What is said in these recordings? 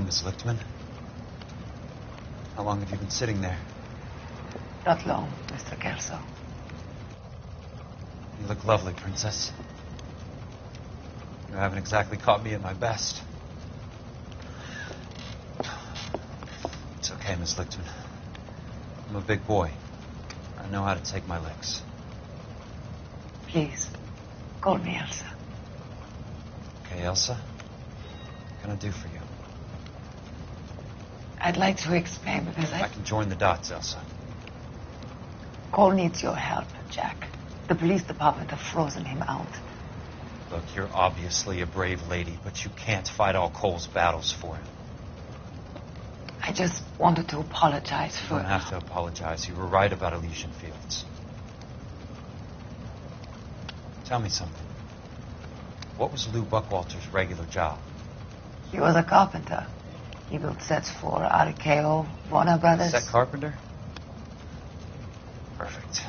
Hello, Miss Lichtman. How long have you been sitting there? Not long, Mr. Kelso. You look lovely, Princess. You haven't exactly caught me at my best. It's okay, Miss Lichtman. I'm a big boy. I know how to take my licks. Please, call me Elsa. Okay, Elsa? What can I do for you? I'd like to explain because I can join the dots, Elsa. Cole needs your help, Jack. The police department have frozen him out. Look, you're obviously a brave lady, but you can't fight all Cole's battles for him. I just wanted to apologize for... You don't have to apologize. You were right about Elysian Fields. Tell me something. What was Lou Buckwalter's regular job? He was a carpenter. He built sets for RKO, Warner Brothers. Set carpenter? Perfect.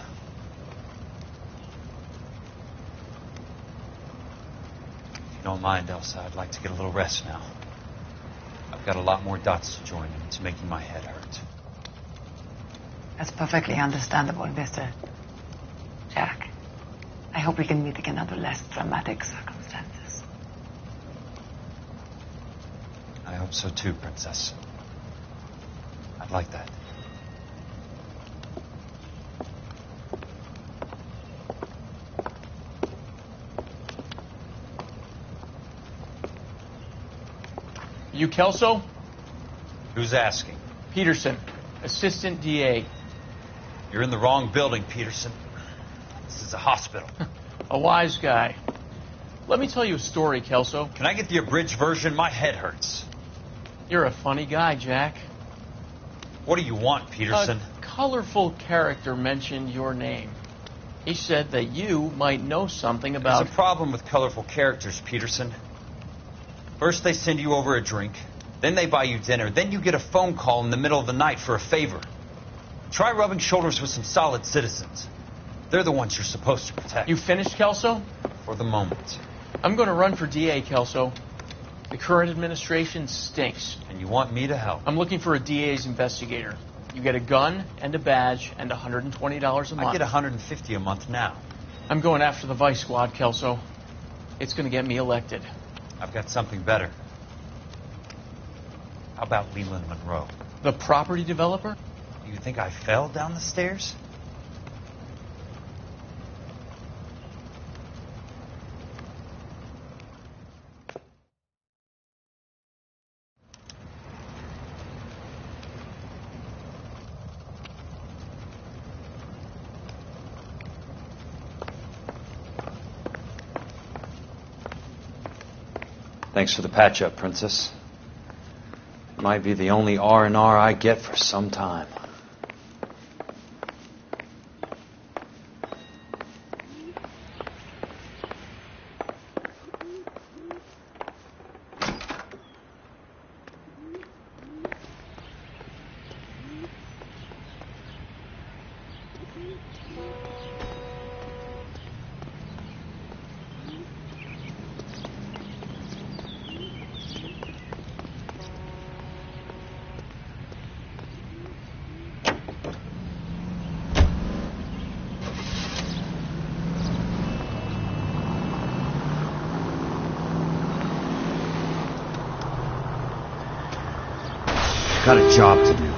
If you don't mind, Elsa, I'd like to get a little rest now. I've got a lot more dots to join, and it's making my head hurt. That's perfectly understandable, Mr. Jack. I hope we can meet again under less dramatic circumstances. I hope so too, Princess. I'd like that. You Kelso? Who's asking? Peterson, Assistant DA. You're in the wrong building, Peterson. This is a hospital. A wise guy. Let me tell you a story, Kelso. Can I get the abridged version? My head hurts. You're a funny guy, Jack. What do you want, Peterson? A colorful character mentioned your name. He said that you might know something about... There's a problem with colorful characters, Peterson. First they send you over a drink, then they buy you dinner, then you get a phone call in the middle of the night for a favor. Try rubbing shoulders with some solid citizens. They're the ones you're supposed to protect. You finished, Kelso? For the moment. I'm going to run for DA, Kelso. The current administration stinks. And you want me to help? I'm looking for a DA's investigator. You get a gun and a badge and $120 a month. I get $150 a month now. I'm going after the Vice Squad, Kelso. It's going to get me elected. I've got something better. How about Leland Monroe? The property developer? You think I fell down the stairs? Thanks for the patch-up, Princess. It might be the only R&R I get for some time. Got a job to do.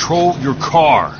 Control your car.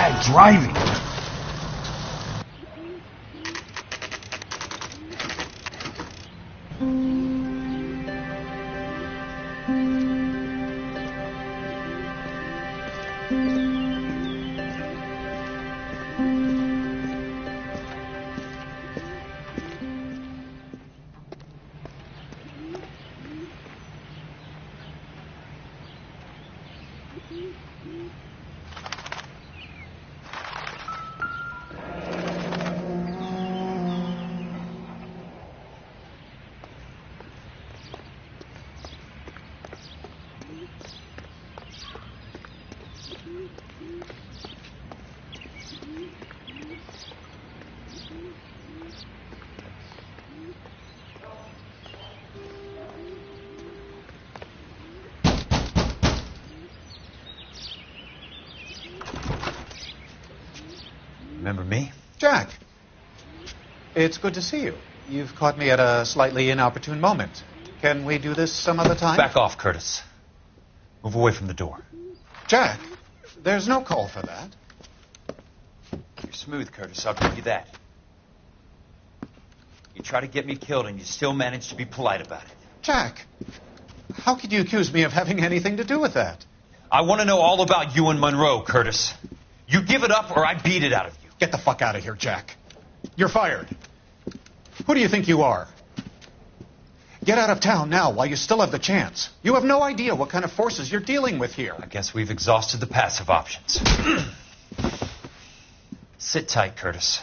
bad driving. Remember me? Jack, it's good to see you. You've caught me at a slightly inopportune moment. Can we do this some other time? Back off, Curtis. Move away from the door. Jack, there's no call for that. You're smooth, Curtis. I'll give you that. You try to get me killed, and you still manage to be polite about it. Jack, how could you accuse me of having anything to do with that? I want to know all about you and Monroe, Curtis. You give it up, or I beat it out of you. Get the fuck out of here, Jack. You're fired. Who do you think you are? Get out of town now while you still have the chance. You have no idea what kind of forces you're dealing with here. I guess we've exhausted the passive options. Sit tight, Curtis.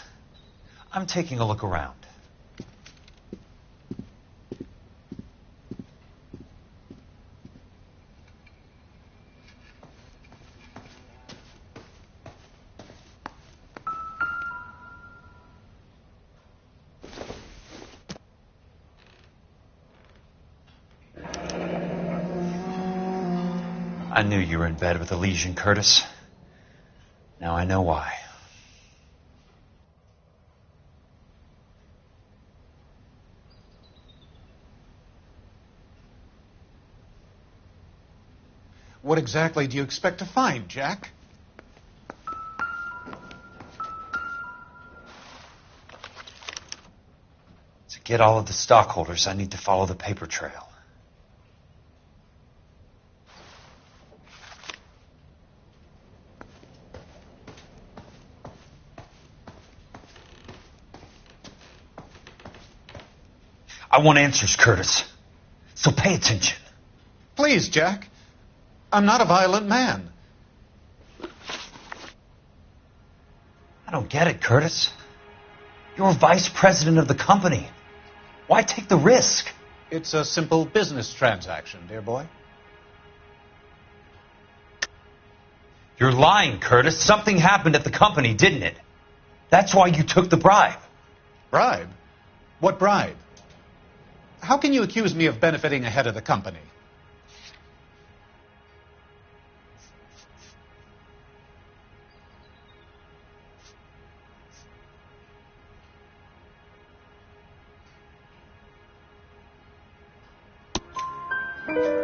I'm taking a look around. I knew you were in bed with a lesion, Curtis. Now I know why. What exactly do you expect to find, Jack? To get all of the stockholders, I need to follow the paper trail. I want answers, Curtis. So pay attention. Please, Jack. I'm not a violent man. I don't get it, Curtis. You're vice president of the company. Why take the risk? It's a simple business transaction, dear boy. You're lying, Curtis. Something happened at the company, didn't it? That's why you took the bribe. Bribe? What bribe? How can you accuse me of benefiting ahead of the company?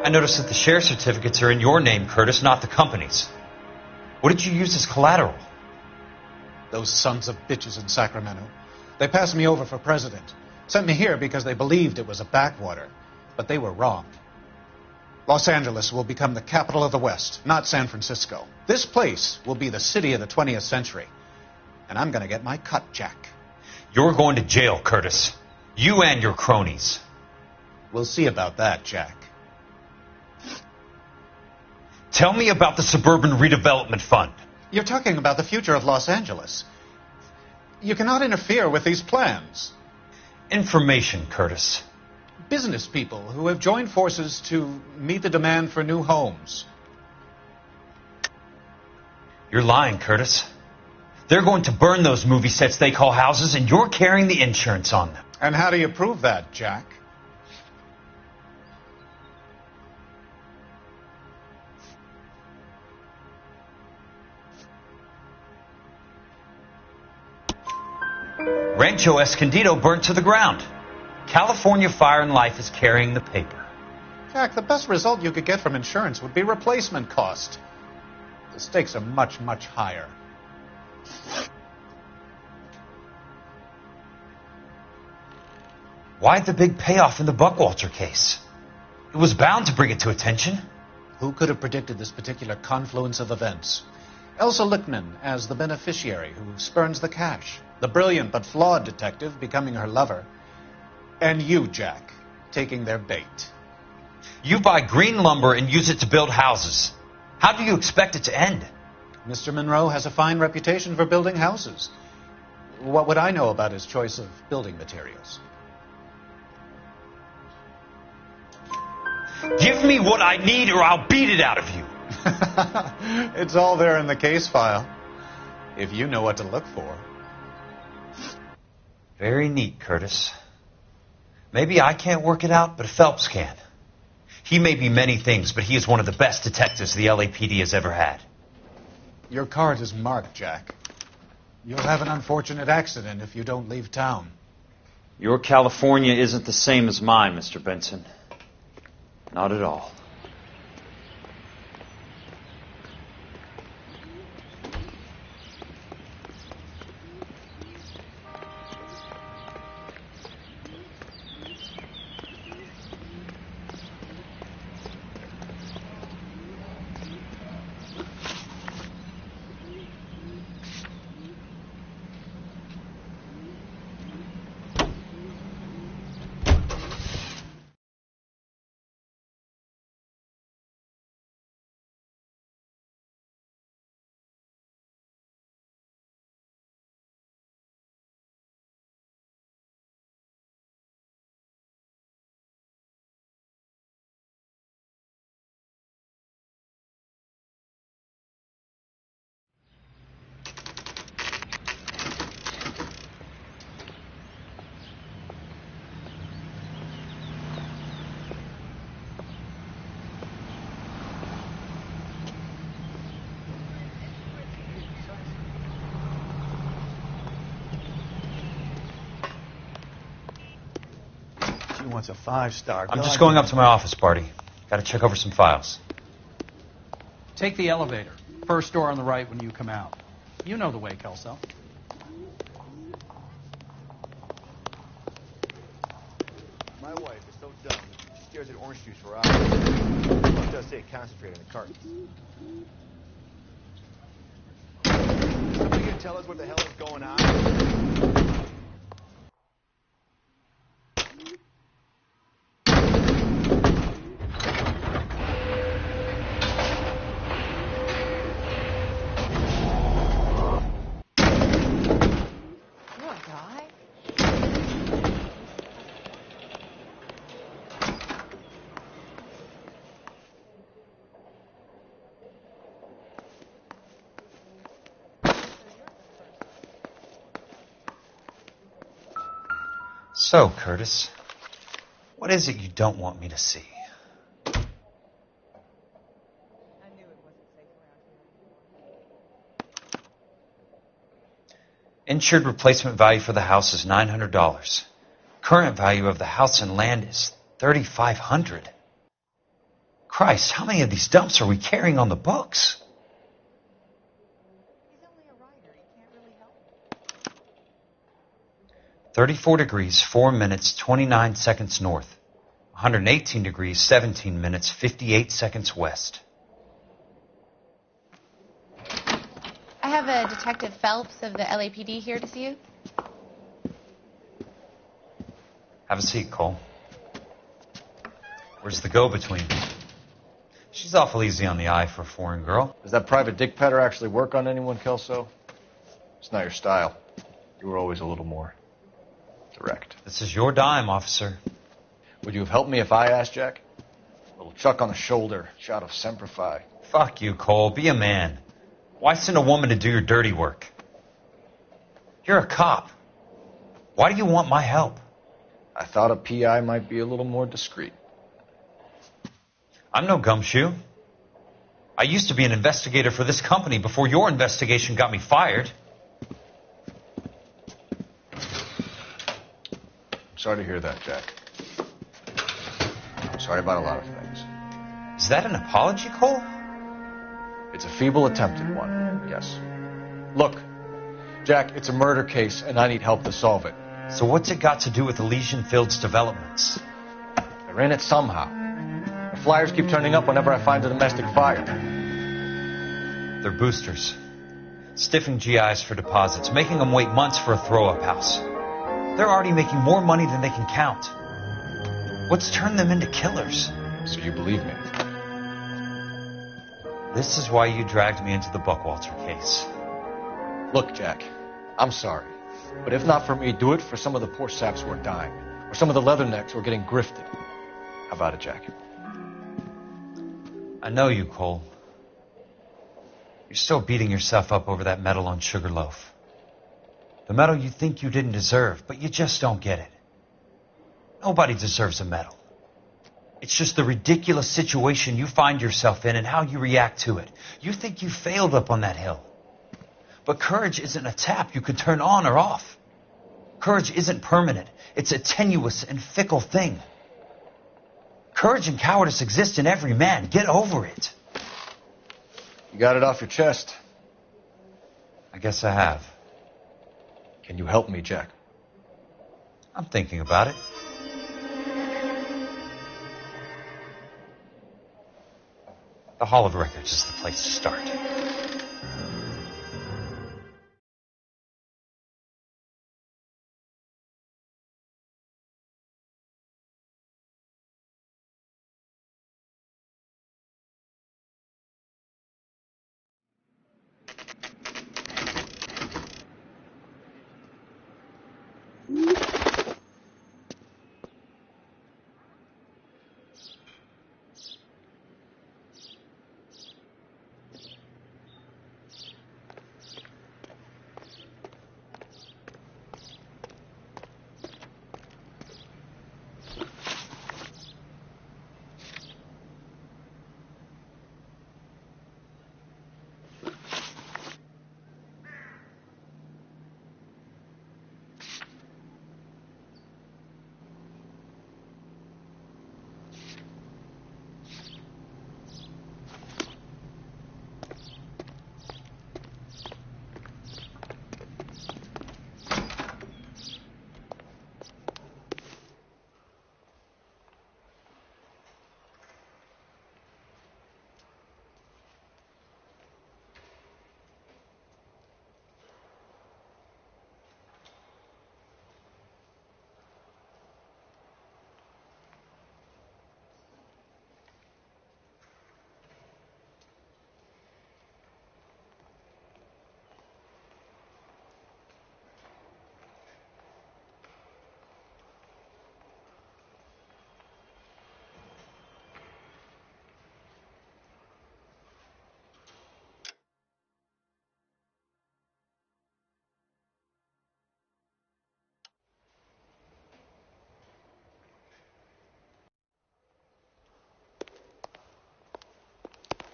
I noticed that the share certificates are in your name, Curtis, not the company's. What did you use as collateral? Those sons of bitches in Sacramento. They passed me over for president. Sent me here because they believed it was a backwater. But they were wrong. Los Angeles will become the capital of the West, not San Francisco. This place will be the city of the 20th century. And I'm going to get my cut, Jack. You're going to jail, Curtis. You and your cronies. We'll see about that, Jack. Tell me about the Suburban Redevelopment Fund. You're talking about the future of Los Angeles. You cannot interfere with these plans. Information, Curtis. Business people who have joined forces to meet the demand for new homes. You're lying, Curtis. They're going to burn those movie sets they call houses, and you're carrying the insurance on them. And how do you prove that, Jack? Rancho Escondido burnt to the ground. California Fire and Life is carrying the paper. Jack, the best result you could get from insurance would be replacement cost. The stakes are much, much higher. Why the big payoff in the Buckwalter case? It was bound to bring it to attention. Who could have predicted this particular confluence of events? Elsa Lichtman as the beneficiary who spurns the cash. The brilliant but flawed detective becoming her lover. And you, Jack, taking their bait. You buy green lumber and use it to build houses. How do you expect it to end? Mr. Monroe has a fine reputation for building houses. What would I know about his choice of building materials? Give me what I need or I'll beat it out of you. It's all there in the case file, if you know what to look for. Very neat, Curtis. Maybe I can't work it out, but Phelps can. He may be many things, but he is one of the best detectives the LAPD has ever had. Your card is marked, Jack. You'll have an unfortunate accident if you don't leave town. Your California isn't the same as mine, Mr. Benson. Not at all. She wants a 5-star. I'm just going up to my office, Barty. Got to check over some files. Take the elevator. First door on the right when you come out. You know the way, Kelso. My wife is so dumb. She stares at orange juice for hours. It does say concentrate on the carton. Somebody can tell us what the hell is going on? So, Curtis, what is it you don't want me to see? Insured replacement value for the house is $900. Current value of the house and land is $3,500. Christ, how many of these dumps are we carrying on the books? 34 degrees, 4 minutes, 29 seconds north. 118 degrees, 17 minutes, 58 seconds west. I have a Detective Phelps of the LAPD here to see you. Have a seat, Cole. Where's the go-between? She's awful easy on the eye for a foreign girl. Does that private dick petter actually work on anyone, Kelso? It's not your style. You were always a little more direct. This is your dime, officer. Would you have helped me if I asked, Jack? A little chuck on the shoulder, shot of Semper Fi. Fuck you, Cole. Be a man. Why send a woman to do your dirty work? You're a cop. Why do you want my help? I thought a PI might be a little more discreet. I'm no gumshoe. I used to be an investigator for this company before your investigation got me fired. Sorry to hear that, Jack. Sorry about a lot of things. Is that an apology, Cole? It's a feeble attempt at one, yes. Look, Jack, it's a murder case, and I need help to solve it. So what's it got to do with Elysian Fields developments? They're in it somehow. The flyers keep turning up whenever I find a domestic fire. They're boosters. Stiffing GIs for deposits, making them wait months for a throw-up house. They're already making more money than they can count. What's turned them into killers? So you believe me? This is why you dragged me into the Buckwalter case. Look, Jack, I'm sorry. But if not for me, do it for some of the poor saps who are dying. Or some of the leathernecks who are getting grifted. How about it, Jack? I know you, Cole. You're still beating yourself up over that medal on Sugarloaf. The medal you think you didn't deserve, but you just don't get it. Nobody deserves a medal. It's just the ridiculous situation you find yourself in and how you react to it. You think you failed up on that hill. But courage isn't a tap you can turn on or off. Courage isn't permanent. It's a tenuous and fickle thing. Courage and cowardice exist in every man. Get over it. You got it off your chest. I guess I have. Can you help me, Jack? I'm thinking about it. The Hall of Records is the place to start.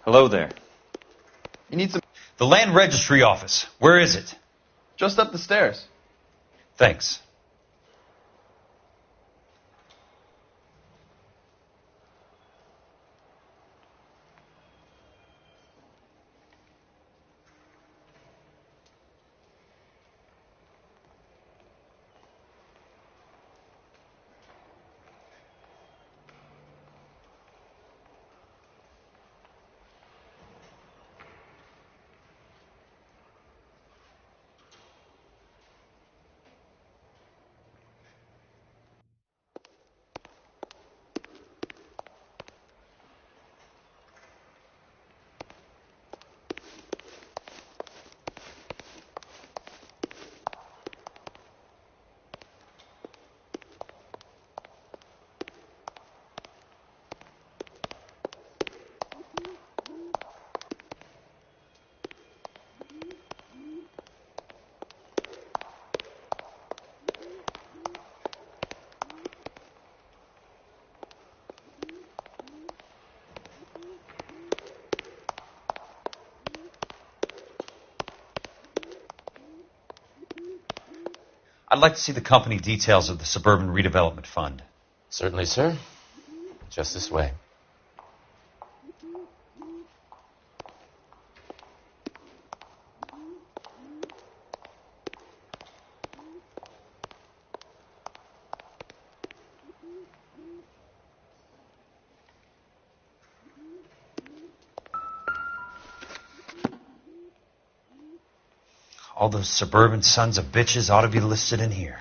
Hello there. You need some... The Land Registry Office. Where is it? Just up the stairs. Thanks. I'd like to see the company details of the Suburban Redevelopment Fund. Certainly, sir. Just this way. All those suburban sons of bitches ought to be listed in here.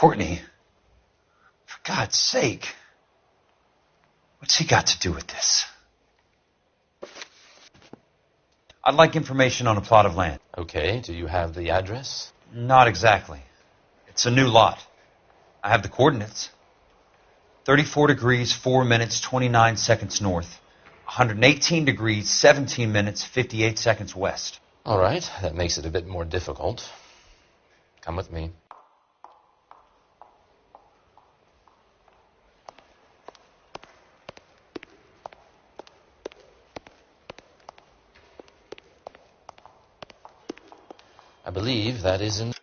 Courtney, for God's sake, what's he got to do with this? I'd like information on a plot of land. Okay, do you have the address? Not exactly. It's a new lot. I have the coordinates. 34 degrees, 4 minutes, 29 seconds north. 118 degrees, 17 minutes, 58 seconds west. All right, that makes it a bit more difficult. Come with me. I believe that is in